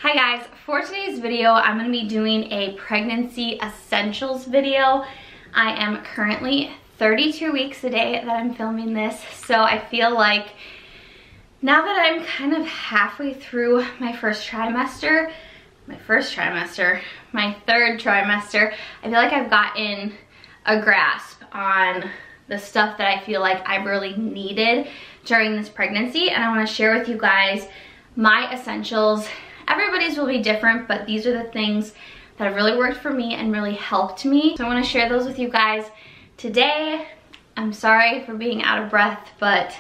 Hi guys, for today's video, I'm going to be doing a pregnancy essentials video. I am currently 32 weeks today that I'm filming this, so I feel like now that I'm kind of halfway through my third trimester, I feel like I've gotten a grasp on the stuff that I feel like I really needed during this pregnancy, and I want to share with you guys my essentials. Everybody's will be different, but these are the things that have really worked for me and really helped me. So I want to share those with you guys today. I'm sorry for being out of breath, but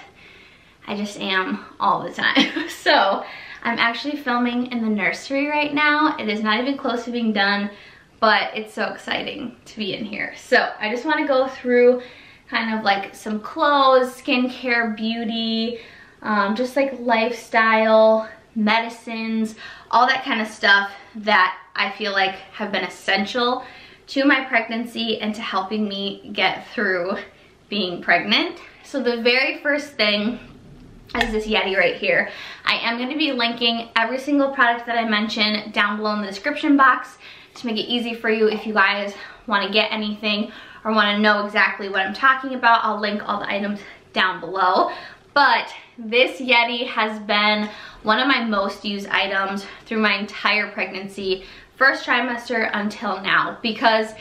I just am all the time. So I'm actually filming in the nursery right now. It is not even close to being done, but it's so exciting to be in here. So I just want to go through kind of like some clothes, skincare, beauty, just like lifestyle, medicines, all that kind of stuff that I feel like have been essential to my pregnancy and to helping me get through being pregnant. So the very first thing is this Yeti right here. I am going to be linking every single product that I mention down below in the description box to make it easy for you if you guys want to get anything or want to know exactly what I'm talking about. I'll link all the items down below. But this Yeti has been one of my most used items through my entire pregnancy, first trimester until now, because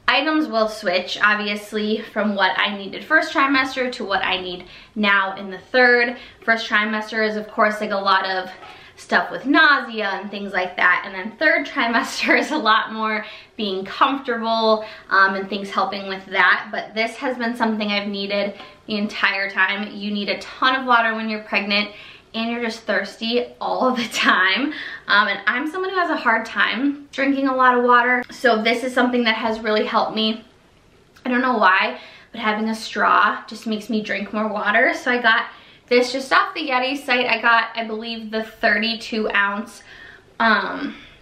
items will switch obviously from what I needed first trimester to what I need now in the third. First trimester is of course like a lot of stuff with nausea and things like that, and then third trimester is a lot more being comfortable and things helping with that. But this has been something I've needed the entire time. You need a ton of water when you're pregnant and you're just thirsty all the time, and I'm someone who has a hard time drinking a lot of water, so this is something that has really helped me. I don't know why, but having a straw just makes me drink more water. So I got this just off the Yeti site. I got, I believe, the 32-ounce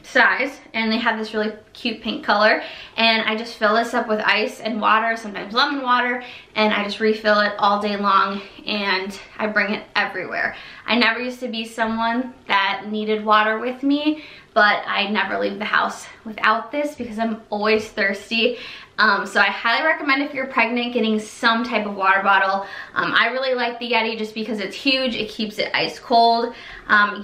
size, and they have this really cute pink color, and I just fill this up with ice and water, sometimes lemon water, and I just refill it all day long, and I bring it everywhere. I never used to be someone that needed water with me, but I never leave the house without this because I'm always thirsty. So I highly recommend if you're pregnant getting some type of water bottle. I really like the Yeti just because it's huge. It keeps it ice cold.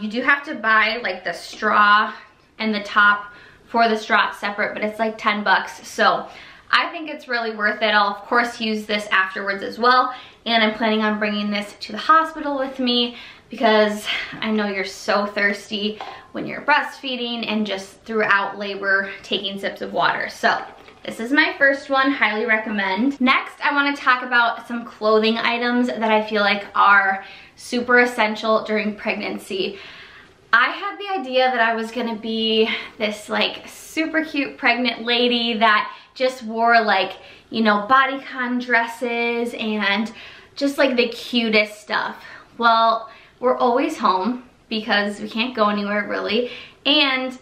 You do have to buy like the straw and the top for the straw separate, but it's like 10 bucks. So I think it's really worth it. I'll of course use this afterwards as well, and I'm planning on bringing this to the hospital with me because I know you're so thirsty when you're breastfeeding and just throughout labor taking sips of water. So this is my first one, highly recommend. Next, I want to talk about some clothing items that I feel like are super essential during pregnancy. I had the idea that I was gonna be this like super cute pregnant lady that just wore like, you know, bodycon dresses and just like the cutest stuff. Well, we're always home because we can't go anywhere really, and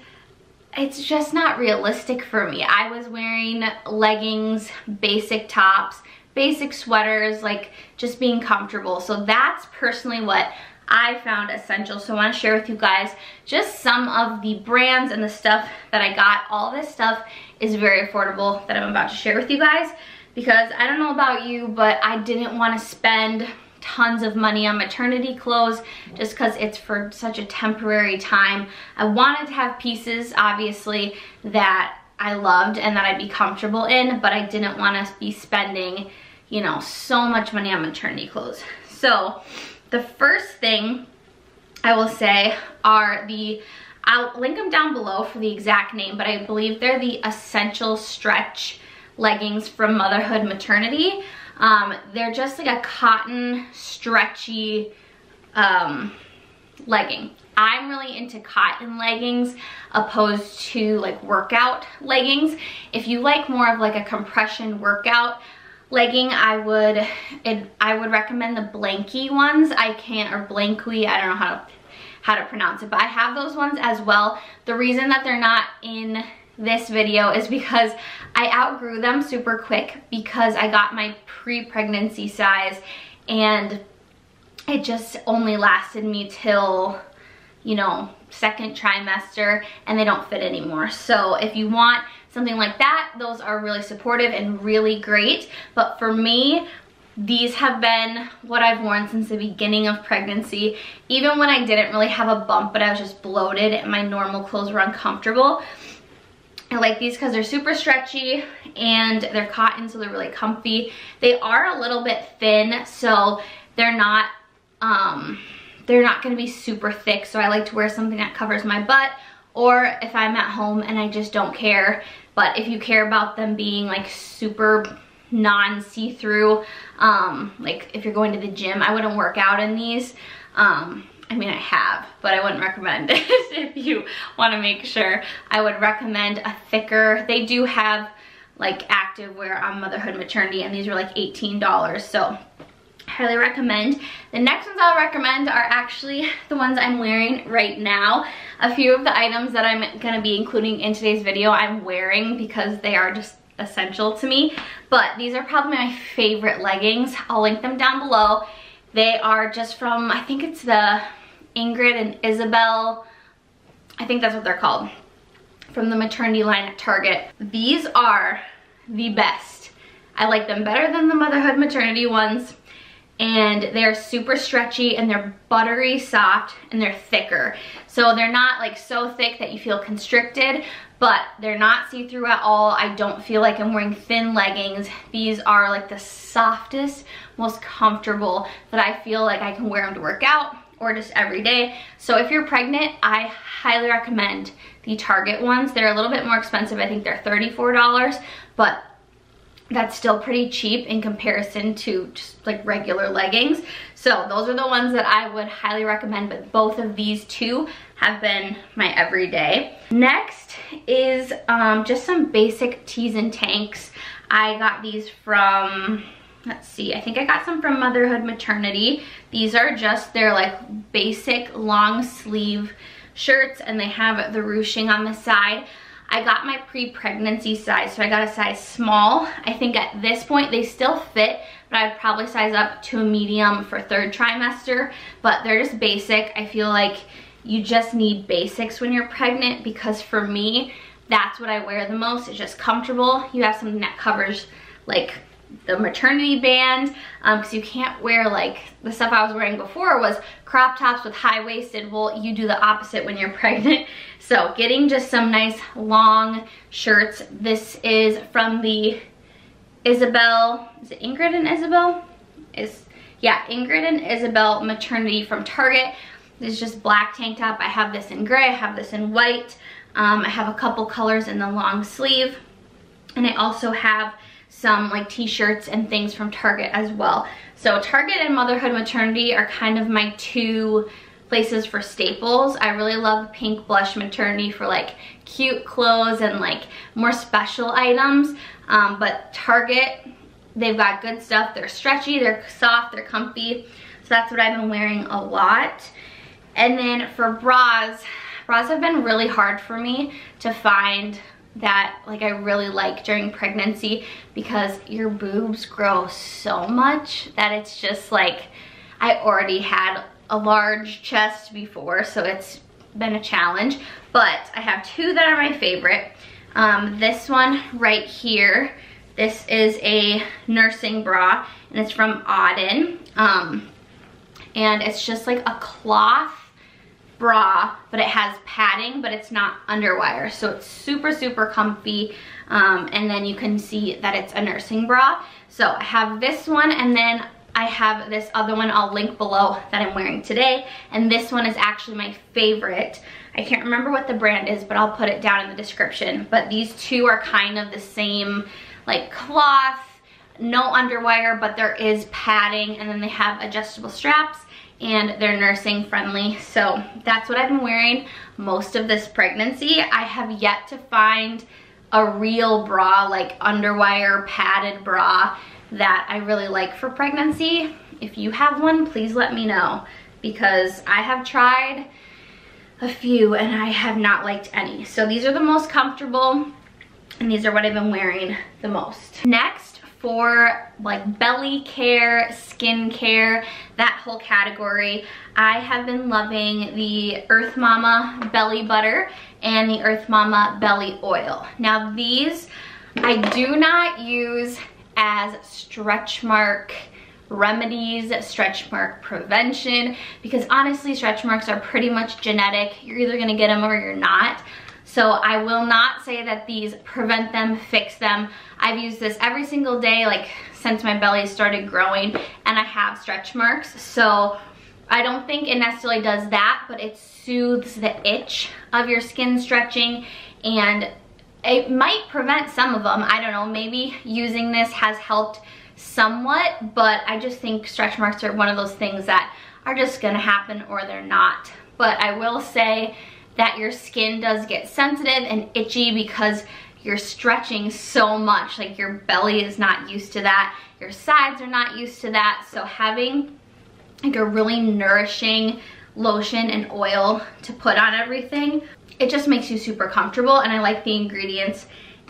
it's just not realistic for me. I was wearing leggings, basic tops, basic sweaters, like just being comfortable. So that's personally what I found essential. So I want to share with you guys just some of the brands and the stuff that I got. All this stuff is very affordable that I'm about to share with you guys, because I don't know about you, but I didn't want to spend tons of money on maternity clothes just because it's for such a temporary time. I wanted to have pieces obviously that I loved and that I'd be comfortable in, but I didn't want to be spending, you know, so much money on maternity clothes. So the first thing I will say are I'll link them down below for the exact name, but I believe they're the Essential Stretch leggings from Motherhood Maternity. They're just like a cotton stretchy legging. I'm really into cotton leggings opposed to like workout leggings. If you like more of like a compression workout legging, I would recommend the blanky ones. Or blanky, I don't know how to pronounce it, but I have those ones as well. The reason that they're not in this video is because I outgrew them super quick because I got my pre-pregnancy size, and it just only lasted me till, you know, second trimester and they don't fit anymore. So if you want something like that, those are really supportive and really great. But for me, these have been what I've worn since the beginning of pregnancy. Even when I didn't really have a bump, but I was just bloated and my normal clothes were uncomfortable. I like these because they're super stretchy and they're cotton, so they're really comfy. They are a little bit thin, so they're not gonna be super thick. So I like to wear something that covers my butt, or if I'm at home and I just don't care. But if you care about them being like super non-see-through, like if you're going to the gym, I wouldn't work out in these. I mean, I have, but I wouldn't recommend it if you want to make sure. I would recommend a thicker. They do have like active wear on motherhood maternity, and these are like $18, so highly recommend. The next ones I'll recommend are actually the ones I'm wearing right now. A few of the items that I'm going to be including in today's video I'm wearing because they are just essential to me, but these are probably my favorite leggings. I'll link them down below. They are just from, I think it's the Ingrid and Isabel, I think that's what they're called, from the maternity line at Target. These are the best. I like them better than the motherhood maternity ones, and they're super stretchy and they're buttery soft and they're thicker. So they're not like so thick that you feel constricted, but they're not see-through at all. I don't feel like I'm wearing thin leggings. These are like the softest, most comfortable that I feel like I can wear them to work out or just every day. So if you're pregnant, I highly recommend the Target ones. They're a little bit more expensive. I think they're $34, but that's still pretty cheap in comparison to just like regular leggings. So those are the ones that I would highly recommend, but both of these two have been my everyday. Next is just some basic tees and tanks. I got these from, let's see, I think I got some from Motherhood Maternity. These are just, they're like basic long sleeve shirts, and they have the ruching on the side. I got my pre-pregnancy size, so I got a size small. I think at this point they still fit, but I'd probably size up to a medium for third trimester, but they're just basic. I feel like you just need basics when you're pregnant, because for me, that's what I wear the most. It's just comfortable. You have something that covers like the maternity band, because you can't wear like the stuff I was wearing before was crop tops with high-waisted. Well, you do the opposite when you're pregnant. So getting just some nice long shirts. This is from the Isabel, is it Ingrid and Isabel? Yeah, Ingrid and Isabel Maternity from Target. This is just black tank top. I have this in gray, I have this in white. I have a couple colors in the long sleeve, and I also have some like t-shirts and things from Target as well. So Target and Motherhood Maternity are kind of my two places for staples. I really love Pink Blush Maternity for like cute clothes and like more special items, but Target, they've got good stuff. They're stretchy, they're soft, they're comfy. So that's what I've been wearing a lot. And then for bras have been really hard for me to find that like I really like during pregnancy, because your boobs grow so much that it's just like, I already had a large chest before, so it's been a challenge. But I have two that are my favorite. This one right here, this is a nursing bra, and it's from Auden, and it's just like a cloth bra, but it has padding, but it's not underwire, so it's super, super comfy. And then you can see that it's a nursing bra. So I have this one, and then I have this other one I'll link below that I'm wearing today, and this one is actually my favorite. I can't remember what the brand is, but I'll put it down in the description. But these two are kind of the same, like cloth, no underwire, but there is padding, and then they have adjustable straps, and they're nursing friendly. So that's what I've been wearing most of this pregnancy. I have yet to find a real bra, like underwire padded bra, that I really like for pregnancy. If you have one, please let me know, because I have tried a few and I have not liked any. So these are the most comfortable, and these are what I've been wearing the most. Next, for like belly care, skin care, that whole category. I have been loving the Earth Mama Belly Butter and the Earth Mama Belly Oil. Now these I do not use as stretch mark remedies, stretch mark prevention, because honestly stretch marks are pretty much genetic. You're either gonna get them or you're not. So I will not say that these prevent them, fix them. I've used this every single day, like since my belly started growing, and I have stretch marks. So I don't think it necessarily does that, but it soothes the itch of your skin stretching, and it might prevent some of them. I don't know, maybe using this has helped somewhat, but I just think stretch marks are one of those things that are just gonna happen or they're not. But I will say that your skin does get sensitive and itchy because you're stretching so much. Like your belly is not used to that, your sides are not used to that. So having like a really nourishing lotion and oil to put on everything, it just makes you super comfortable, and I like the ingredients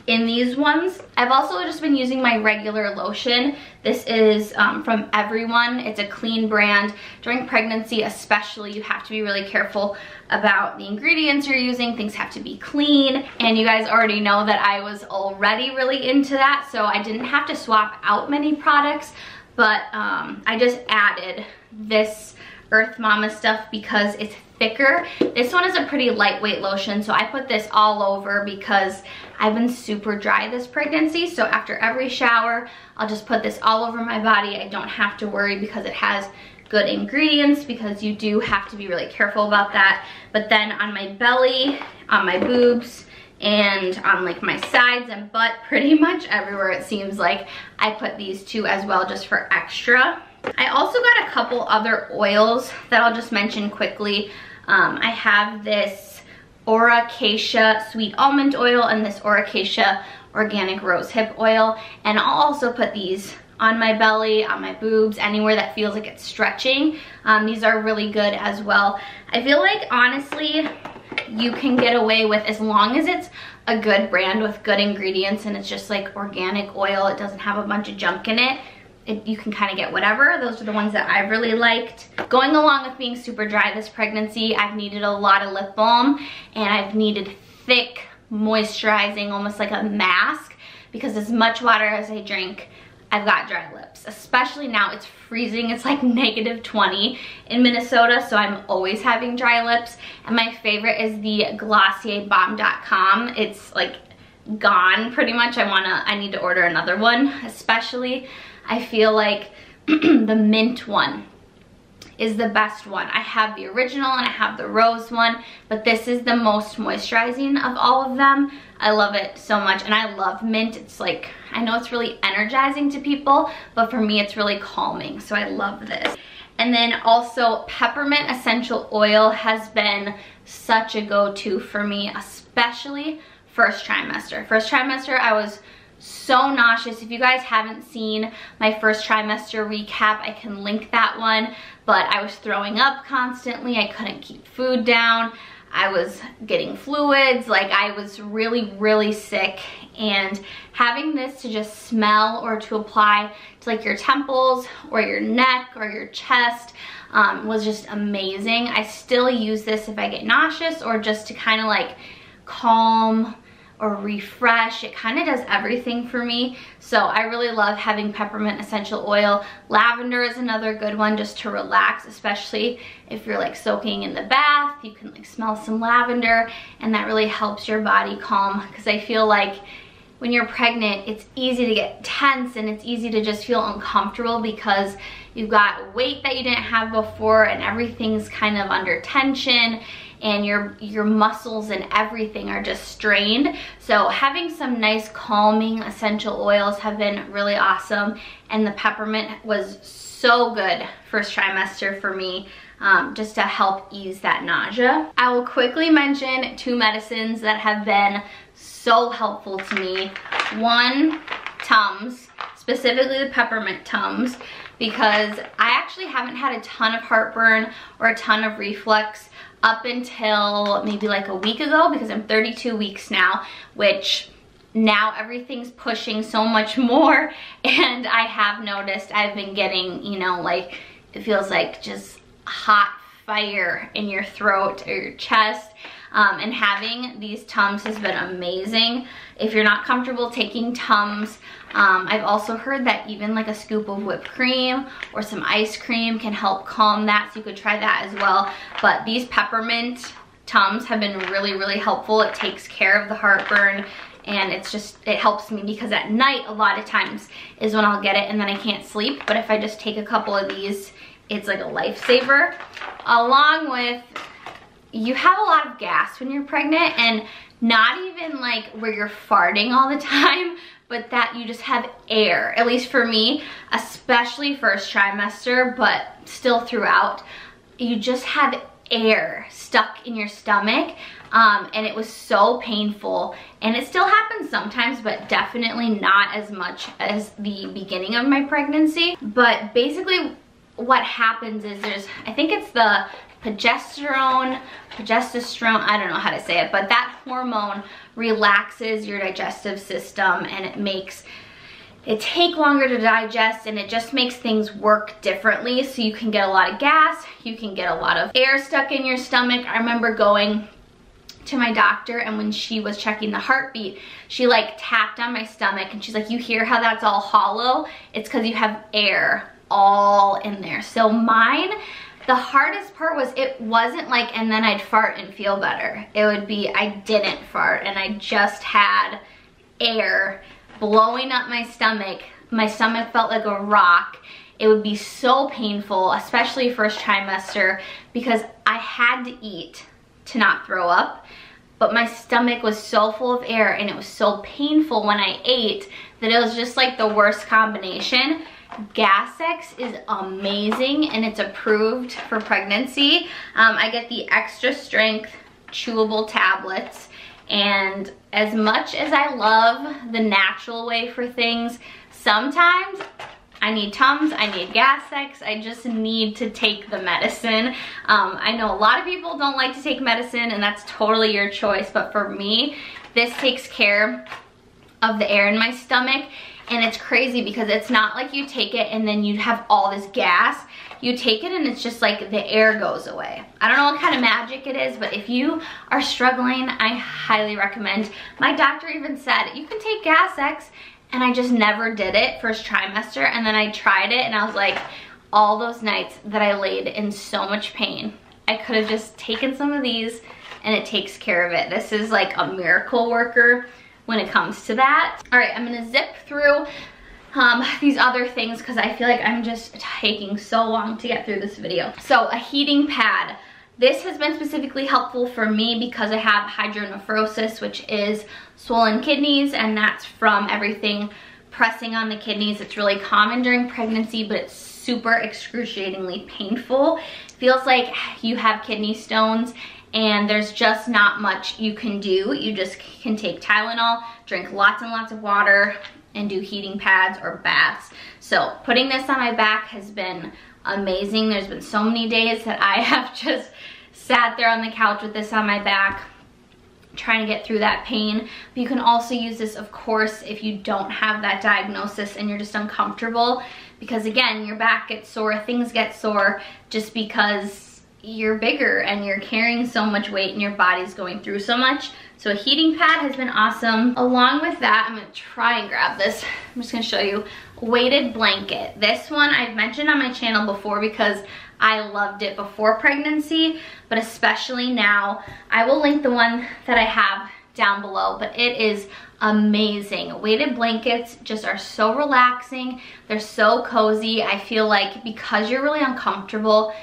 in these ones. I've also just been using my regular lotion. This is from Everyone. It's a clean brand. During pregnancy especially, you have to be really careful about the ingredients you're using. Things have to be clean, and you guys already know that I was already really into that, so I didn't have to swap out many products, but I just added this Earth Mama stuff because it's thicker. This one is a pretty lightweight lotion, so I put this all over because I've been super dry this pregnancy. So after every shower, I'll just put this all over my body. I don't have to worry because it has good ingredients, because you do have to be really careful about that. But then on my belly, on my boobs, and on like my sides and butt, pretty much everywhere it seems like, I put these two as well just for extra. I also got a couple other oils that I'll just mention quickly. I have this Auracacia Sweet Almond Oil and this Auracacia Organic Rosehip Oil, and I'll also put these on my belly, on my boobs, anywhere that feels like it's stretching. These are really good as well. I feel like honestly you can get away with, as long as it's a good brand with good ingredients and it's just like organic oil, it doesn't have a bunch of junk in it, you can kind of get whatever. Those are the ones that I've really liked. Going along with being super dry this pregnancy, I've needed a lot of lip balm, and I've needed thick, moisturizing, almost like a mask, because as much water as I drink, I've got dry lips. Especially now, it's freezing. It's like -20 in Minnesota, so I'm always having dry lips. And my favorite is the Glossier Balm.com. It's like gone pretty much. I need to order another one. Especially, I feel like the mint one is the best one. I have the original and I have the rose one, but this is the most moisturizing of all of them. I love it so much, and I love mint. It's like, I know it's really energizing to people, but for me it's really calming, so I love this. And then also peppermint essential oil has been such a go-to for me, especially first trimester. First trimester, I was so nauseous. If you guys haven't seen my first trimester recap, I can link that one. But I was throwing up constantly. I couldn't keep food down. I was getting fluids. Like, I was really, really sick. And having this to just smell or to apply to like your temples or your neck or your chest was just amazing. I still use this if I get nauseous or just to kind of like calm or refresh. It kind of does everything for me. So I really love having peppermint essential oil. Lavender is another good one just to relax, especially if you're like soaking in the bath. You can like smell some lavender, and that really helps your body calm, because I feel like when you're pregnant, it's easy to get tense and it's easy to just feel uncomfortable because you've got weight that you didn't have before and everything's kind of under tension, and your muscles and everything are just strained. So having some nice calming essential oils have been really awesome, and the peppermint was so good first trimester for me, just to help ease that nausea. I will quickly mention two medicines that have been so helpful to me. One, Tums, specifically the peppermint Tums, because I actually haven't had a ton of heartburn or a ton of reflux up until maybe like a week ago, because I'm 32 weeks now, which now everything's pushing so much more, and I have noticed I've been getting, you know, like, it feels like just hot fire in your throat or your chest. And having these Tums has been amazing. If you're not comfortable taking Tums, I've also heard that even like a scoop of whipped cream or some ice cream can help calm that, so you could try that as well. But these peppermint Tums have been really, really helpful. It takes care of the heartburn, and it's just, it helps me because at night a lot of times is when I'll get it and then I can't sleep. But if I just take a couple of these, it's like a lifesaver. Along with, you have a lot of gas when you're pregnant, and not even like where you're farting all the time, but that you just have air, at least for me, especially first trimester, but still throughout, you just have air stuck in your stomach. And it was so painful, and it still happens sometimes, but definitely not as much as the beginning of my pregnancy. But basically what happens is there's, I think it's the progesterone, I don't know how to say it, but that hormone relaxes your digestive system, and it makes it take longer to digest, and it just makes things work differently. So you can get a lot of gas, you can get a lot of air stuck in your stomach. I remember going to my doctor, and when she was checking the heartbeat, she like tapped on my stomach, and she's like, you hear how that's all hollow? It's because you have air all in there. So mine, the hardest part was, it wasn't like, and then I'd fart and feel better. It would be, I didn't fart and I just had air blowing up my stomach. My stomach felt like a rock. It would be so painful, especially first trimester, because I had to eat to not throw up, but my stomach was so full of air, and it was so painful when I ate that it was just like the worst combination. Gas-X is amazing, and it's approved for pregnancy. I get the extra strength chewable tablets, and as much as I love the natural way for things, sometimes I need Tums, I need Gas-X, I just need to take the medicine. I know a lot of people don't like to take medicine, and that's totally your choice, but for me, this takes care of the air in my stomach. And it's crazy because it's not like you take it and then you have all this gas. You take it and it's just like the air goes away. I don't know what kind of magic it is, but if you are struggling, I highly recommend. My doctor even said, you can take Gas-X, and I just never did it first trimester, and then I tried it, and I was like, all those nights that I laid in so much pain, I could have just taken some of these, and it takes care of it. This is like a miracle worker when it comes to that. All right, I'm gonna zip through these other things because I feel like I'm just taking so long to get through this video. So a heating pad. This has been specifically helpful for me because I have hydronephrosis, which is swollen kidneys, and that's from everything pressing on the kidneys. It's really common during pregnancy, but it's super excruciatingly painful. It feels like you have kidney stones, and there's just not much you can do. You just can take Tylenol, drink lots and lots of water, and do heating pads or baths. So putting this on my back has been amazing. There's been so many days that I have just sat there on the couch with this on my back, trying to get through that pain. But you can also use this, of course, if you don't have that diagnosis and you're just uncomfortable, because again, your back gets sore, things get sore just because you're bigger and you're carrying so much weight and your body's going through so much. So a heating pad has been awesome. Along with that, I'm gonna try and grab this. I'm just gonna show you. Weighted blanket. This one I've mentioned on my channel before because I loved it before pregnancy, but especially now. I will link the one that I have down below, but it is amazing. Weighted blankets just are so relaxing. They're so cozy. I feel like because you're really uncomfortable,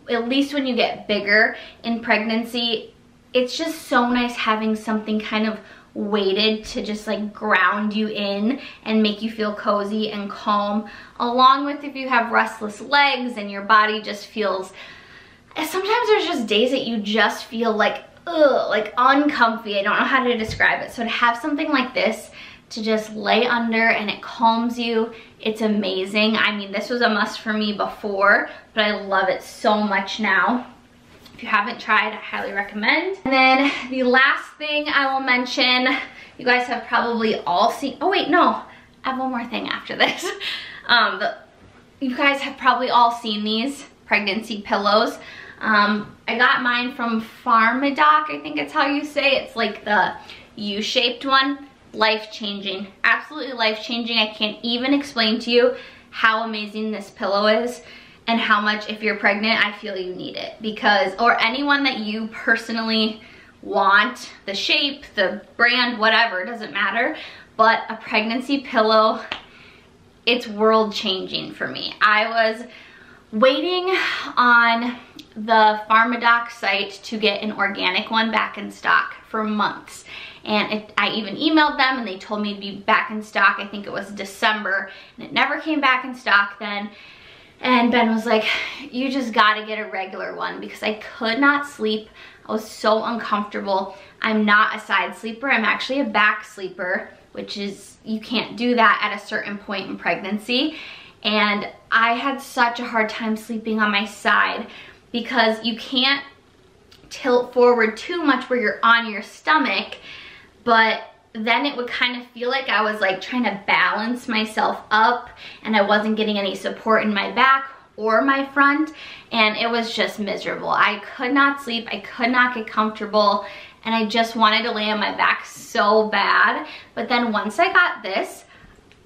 at least when you get bigger in pregnancy, it's just so nice having something kind of weighted to just like ground you in and make you feel cozy and calm. Along with if you have restless legs and your body just feels, sometimes there's just days that you just feel like, ugh, like uncomfy. I don't know how to describe it. So to have something like this to just lay under and it calms you, it's amazing. I mean, this was a must for me before, but I love it so much now. If you haven't tried, I highly recommend. And then the last thing I will mention, You guys have probably all seen, oh wait, no, I have one more thing after this. You guys have probably all seen these pregnancy pillows. I got mine from Farmadoc, I think it's how you say it. It's like the U-shaped one. Life-changing, absolutely life-changing. I can't even explain to you how amazing this pillow is and how much, if you're pregnant, I feel you need it, because, or anyone that you personally want, the shape, the brand, whatever, it doesn't matter, but a pregnancy pillow, it's world-changing for me. I was waiting on the Farmadoc site to get an organic one back in stock for months. And I even emailed them and they told me to be back in stock. I think it was December, and it never came back in stock then. And Ben was like, you just gotta get a regular one, because I could not sleep. I was so uncomfortable. I'm not a side sleeper, I'm actually a back sleeper, which is, you can't do that at a certain point in pregnancy. And I had such a hard time sleeping on my side, because you can't tilt forward too much where you're on your stomach, but then it would kind of feel like I was like trying to balance myself up, and I wasn't getting any support in my back or my front, and it was just miserable. I could not sleep, I could not get comfortable, and I just wanted to lay on my back so bad. But then once I got this,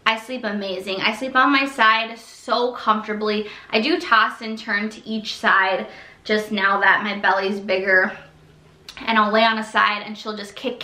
I sleep amazing. I sleep on my side so comfortably. I do toss and turn to each side just now that my belly's bigger, and I'll lay on a side and she'll just kick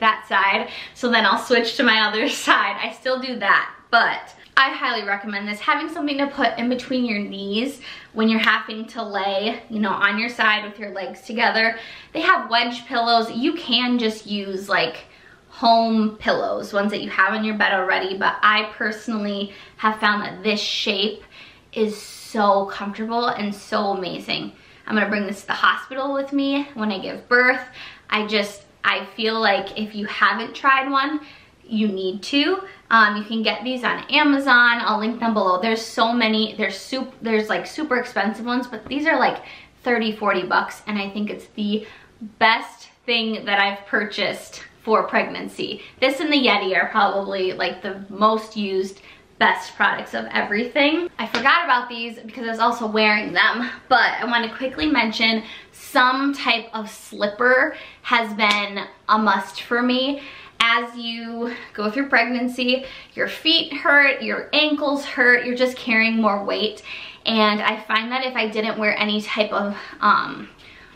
that side. So then I'll switch to my other side. I still do that, but I highly recommend this. Having something to put in between your knees when you're having to lay, you know, on your side with your legs together. They have wedge pillows. You can just use like home pillows, ones that you have on your bed already, but I personally have found that this shape is so comfortable and so amazing. I'm gonna bring this to the hospital with me when I give birth. I feel like if you haven't tried one, you need to. You can get these on Amazon. I'll link them below. There's so many. There's like super expensive ones, but these are like 30, 40 bucks, and I think it's the best thing that I've purchased for pregnancy. This and the Yeti are probably like the most used, best products of everything. I forgot about these because I was also wearing them, but I want to quickly mention some type of slipper has been a must for me. As you go through pregnancy, your feet hurt, your ankles hurt, you're just carrying more weight. And I find that if I didn't wear any type of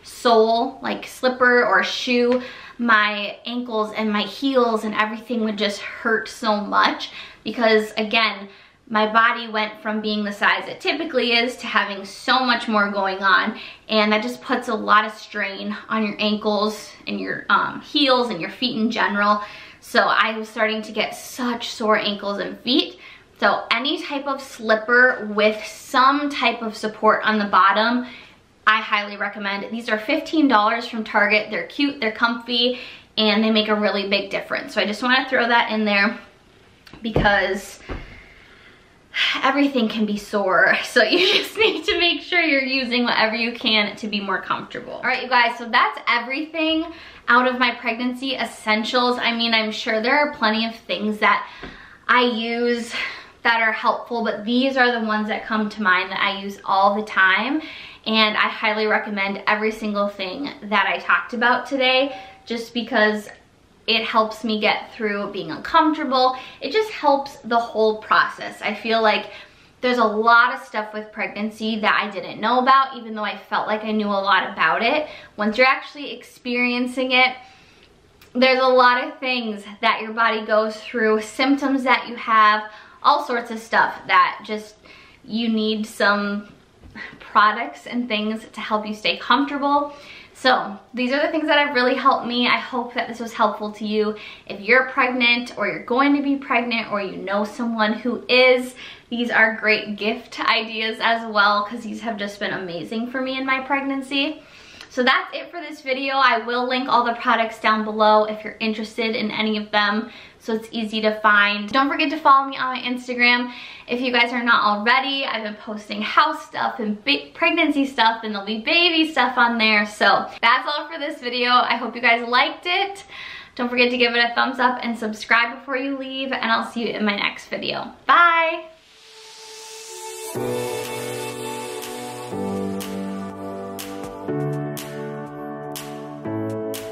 sole, like slipper or shoe, my ankles and my heels and everything would just hurt so much, because again, my body went from being the size it typically is to having so much more going on, and that just puts a lot of strain on your ankles and your heels and your feet in general. So I was starting to get such sore ankles and feet. So any type of slipper with some type of support on the bottom, I highly recommend. These are $15 from Target. They're cute, they're comfy, and they make a really big difference. So I just want to throw that in there because everything can be sore. So you just need to make sure you're using whatever you can to be more comfortable. All right, you guys, so that's everything out of my pregnancy essentials. I mean, I'm sure there are plenty of things that I use that are helpful, but these are the ones that come to mind that I use all the time. And I highly recommend every single thing that I talked about today, just because it helps me get through being uncomfortable. It just helps the whole process. I feel like there's a lot of stuff with pregnancy that I didn't know about, even though I felt like I knew a lot about it. Once you're actually experiencing it, there's a lot of things that your body goes through, symptoms that you have, all sorts of stuff that just, you need some products and things to help you stay comfortable. So these are the things that have really helped me. I hope that this was helpful to you. If you're pregnant or you're going to be pregnant or you know someone who is, these are great gift ideas as well, because these have just been amazing for me in my pregnancy. So that's it for this video. I will link all the products down below if you're interested in any of them, so it's easy to find. Don't forget to follow me on my Instagram if you guys are not already. I've been posting house stuff and pregnancy stuff, and there'll be baby stuff on there. So that's all for this video. I hope you guys liked it. Don't forget to give it a thumbs up and subscribe before you leave, and I'll see you in my next video. Bye!